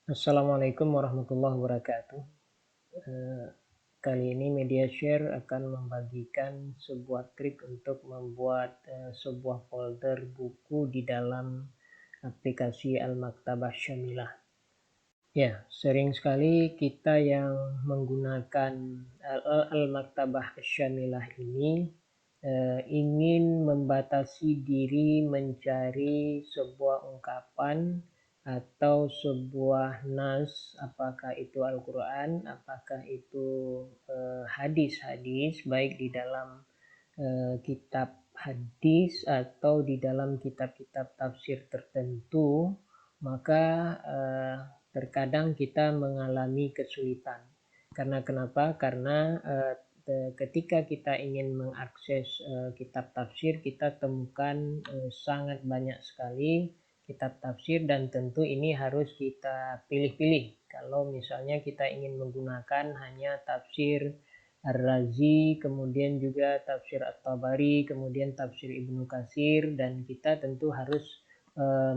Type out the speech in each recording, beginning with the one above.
Assalamualaikum warahmatullahi wabarakatuh. Eh, Kali ini MediaShare akan membagikan sebuah trik untuk membuat sebuah folder buku di dalam aplikasi Al-Maktabah Syamilah. Ya, sering sekali kita yang menggunakan Al-Maktabah Syamilah ini ingin membatasi diri mencari sebuah ungkapan atau sebuah nas, apakah itu Al-Quran, apakah itu hadis-hadis, baik di dalam kitab hadis atau di dalam kitab-kitab tafsir tertentu, maka terkadang kita mengalami kesulitan. Karena kenapa? Karena ketika kita ingin mengakses kitab tafsir, kita temukan sangat banyak sekali kitab tafsir dan tentu ini harus kita pilih-pilih. Kalau misalnya kita ingin menggunakan hanya tafsir Ar-Razi, kemudian juga tafsir At-Tabari, kemudian tafsir Ibnu Katsir, dan kita tentu harus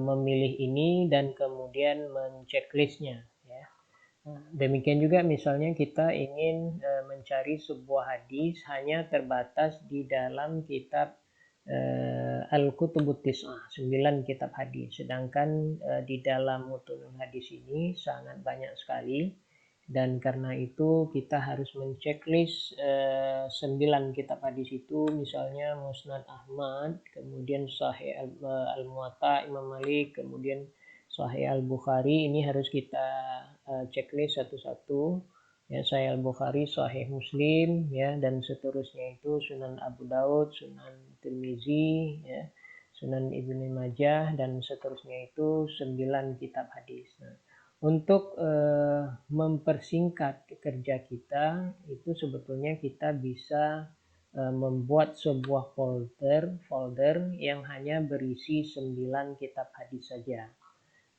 memilih ini dan kemudian menceklisnya, ya. Demikian juga misalnya kita ingin mencari sebuah hadis hanya terbatas di dalam kitab Al-Kutubut Tis'ah, 9 kitab hadis. Sedangkan di dalam mutunul hadis ini sangat banyak sekali, dan karena itu kita harus menceklis 9 kitab hadis itu, misalnya Musnad Ahmad, kemudian Sahih Al-Muwatta Imam Malik, kemudian Sahih Al-Bukhari. Ini harus kita checklist satu-satu, ya. Sahih Al-Bukhari, Sahih Muslim, ya, dan seterusnya itu Sunan Abu Daud, Sunan Tirmizi, ya, Sunan Ibnu Majah, dan seterusnya itu 9 kitab hadis. Nah, untuk mempersingkat kerja kita itu sebetulnya kita bisa membuat sebuah folder yang hanya berisi 9 kitab hadis saja.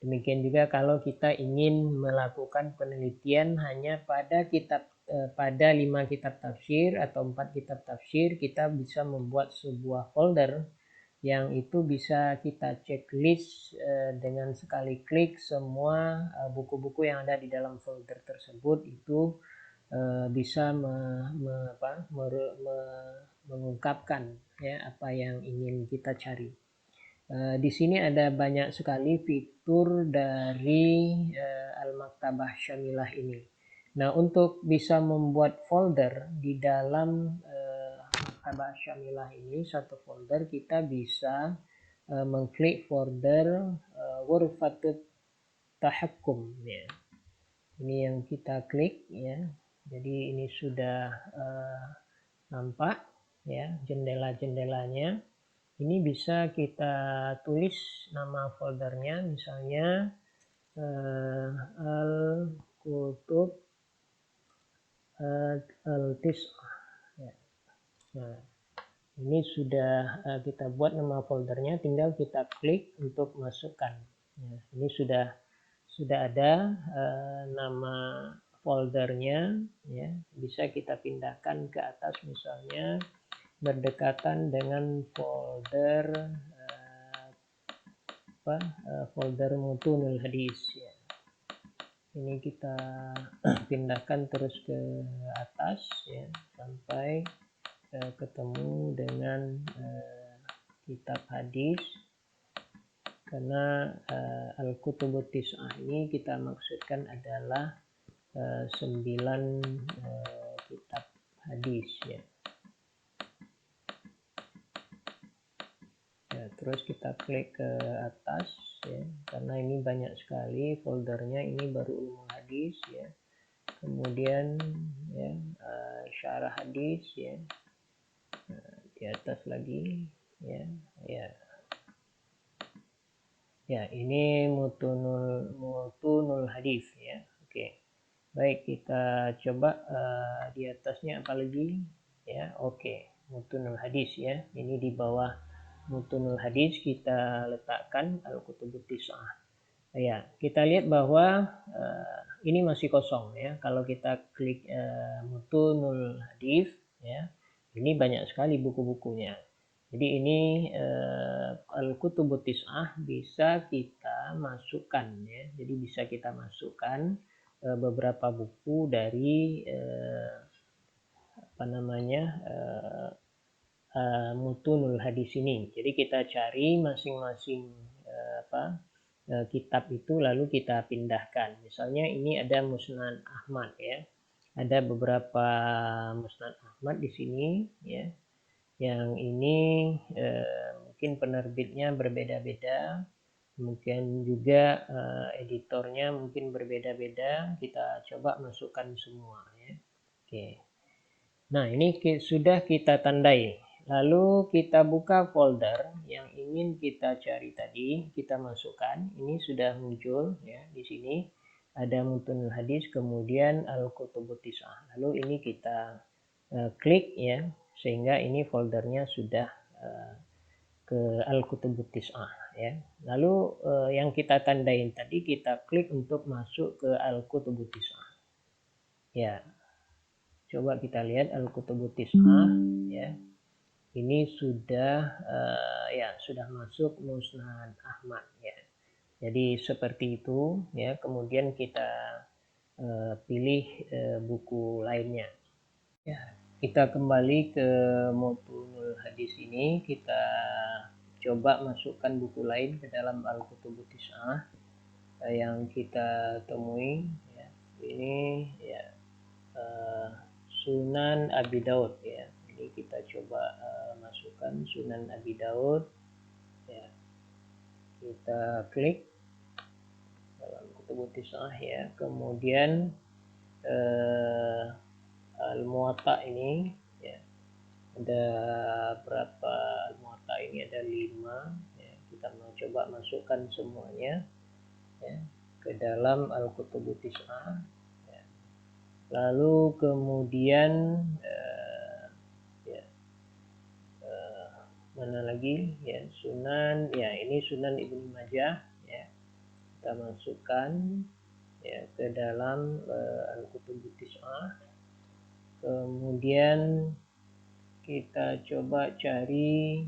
Demikian juga kalau kita ingin melakukan penelitian hanya pada 5 kitab tafsir atau 4 kitab tafsir, kita bisa membuat sebuah folder yang itu bisa kita checklist dengan sekali klik semua buku-buku yang ada di dalam folder tersebut. Itu bisa mengungkapkan, ya, apa yang ingin kita cari. Di sini ada banyak sekali fitur dari Al-Maktabah Syamilah ini. Nah, untuk bisa membuat folder di dalam Maktabah Syamilah ini, satu folder, kita bisa mengklik folder Ghurfatut Tahakkum, ya. Ini yang kita klik, ya. Jadi ini sudah nampak, ya, jendela-jendelanya. Ini bisa kita tulis nama foldernya, misalnya Al-Kutub Al-Tis'ah, ya. Nah, ini sudah kita buat nama foldernya, tinggal kita klik untuk masukkan. Ya, ini sudah ada nama foldernya, ya. Bisa kita pindahkan ke atas, misalnya berdekatan dengan folder folder mutunul hadis, ya. Ini kita pindahkan terus ke atas, ya, sampai ketemu dengan kitab hadis. Karena Al-Kutubut Tis'ah ini kita maksudkan adalah 9 kitab hadis, ya. Ya, terus kita klik ke atas, ya, karena ini banyak sekali foldernya. Ini baru ulumul hadis, ya. Kemudian, ya, syarah hadis, ya. Di atas lagi, ya, ya. Ya, ini mutunul hadis, ya. Oke. Baik, kita coba di atasnya apa lagi, ya. Oke, mutunul hadis, ya. Ini di bawah mutunul hadis kita letakkan Al-Kutubut Tis'ah. Ya, kita lihat bahwa ini masih kosong, ya. Kalau kita klik mutunul hadis, ya, ini banyak sekali buku-bukunya. Jadi ini Al-Kutubut Tis'ah bisa kita masukkan ya. Jadi bisa kita masukkan beberapa buku dari Mutunul Hadis ini. Jadi kita cari masing-masing kitab itu lalu kita pindahkan. Misalnya ini ada Musnad Ahmad ya. Ada beberapa Musnad Ahmad di sini ya. Yang ini mungkin penerbitnya berbeda-beda, mungkin juga editornya mungkin berbeda-beda. Kita coba masukkan semua ya. Oke. Nah, ini sudah kita tandai. Lalu kita buka folder yang ingin kita cari tadi, kita masukkan. Ini sudah muncul ya di sini. Ada Mutunul Hadis, kemudian Al-Kutubut Tis'ah. Lalu ini kita klik ya, sehingga ini foldernya sudah ke Al-Kutubut Tis'ah ya. Lalu yang kita tandain tadi kita klik untuk masuk ke Al-Kutubut Tis'ah. Ya. Coba kita lihat Al-Kutubut Tis'ah ya. Ini sudah sudah masuk Musnad Ahmad ya. Jadi seperti itu ya. Kemudian kita pilih buku lainnya. Ya, kita kembali ke Mutunul Hadis ini, kita coba masukkan buku lain ke dalam Al-Kutubut Tis'ah yang kita temui ya. Ini ya Sunan Abi Daud ya. Ini kita coba masukkan Sunan Abi Daud ya. Kita klik dalam Kutubut Tis'ah ya. Kemudian Al-Muwatta ini ya. Ada berapa Al-Muwatta ini, ada 5 ya. Kita mau coba masukkan semuanya ya ke dalam Al-Kutubut Tis'ah ya. Lalu kemudian mana lagi ya, Sunan ya, ini Sunan Ibnu Majah ya, kita masukkan ya ke dalam Al-Kutubut Tis'ah. Kemudian kita coba cari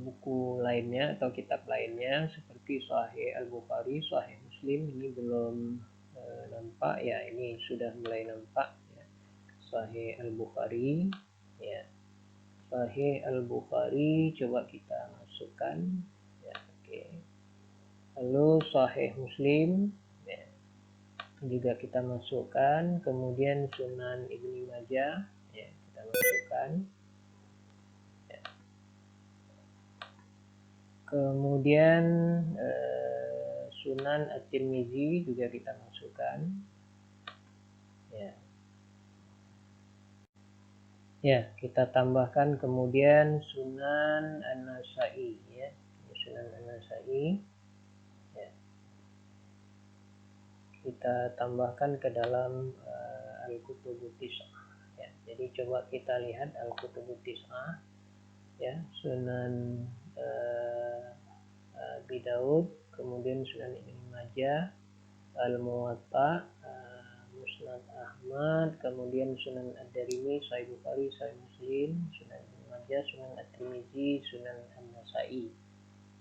buku lainnya atau kitab lainnya seperti Sahih Al-Bukhari, Sahih Muslim. Ini belum nampak ya, ini sudah mulai nampak ya. Sahih Al-Bukhari ya. Sahih Al-Bukhari coba kita masukkan ya. Oke. Lalu Sahih Muslim ya, juga kita masukkan. Kemudian Sunan Ibnu Majah ya, kita masukkan. Kemudian Sunan At-Tirmizi juga kita masukkan ya. Ya, kita tambahkan kemudian Sunan An-Nasa'i ya. Sunan An-Nasa'i ya. Kita tambahkan ke dalam Al-Kutubut Tis'ah ya. Jadi coba kita lihat Al-Kutubut Tis'ah ya, Sunan Abi Daud, kemudian Sunan Ibnu Majah, Al-Muwatta, Musnad Ahmad, kemudian Sunan Ad-Darimi, Sahih Bukhari, Sahih Muslim, Sunan Ibnu Majah, Sunan At-Tirmizi, Sunan An-Nasa'i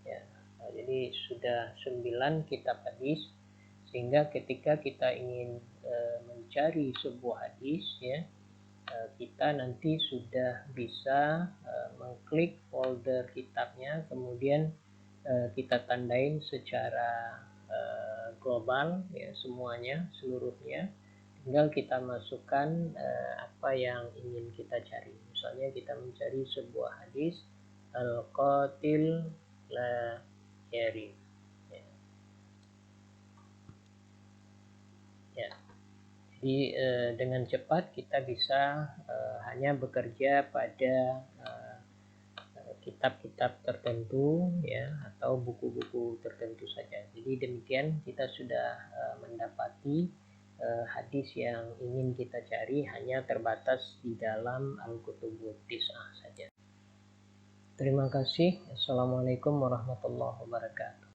ya. Jadi sudah 9 kitab hadis, sehingga ketika kita ingin mencari sebuah hadis ya, kita nanti sudah bisa mengklik folder kitabnya, kemudian kita tandain secara global ya, semuanya, seluruhnya. Tinggal kita masukkan apa yang ingin kita cari. Misalnya kita mencari sebuah hadis Al-Qatil La Yarith ya. Ya. Jadi dengan cepat kita bisa hanya bekerja pada kitab-kitab tertentu ya, atau buku-buku tertentu saja. Jadi demikian kita sudah mendapati hadis yang ingin kita cari hanya terbatas di dalam Al-Kutubut Tis'ah saja. Terima kasih. Assalamualaikum warahmatullahi wabarakatuh.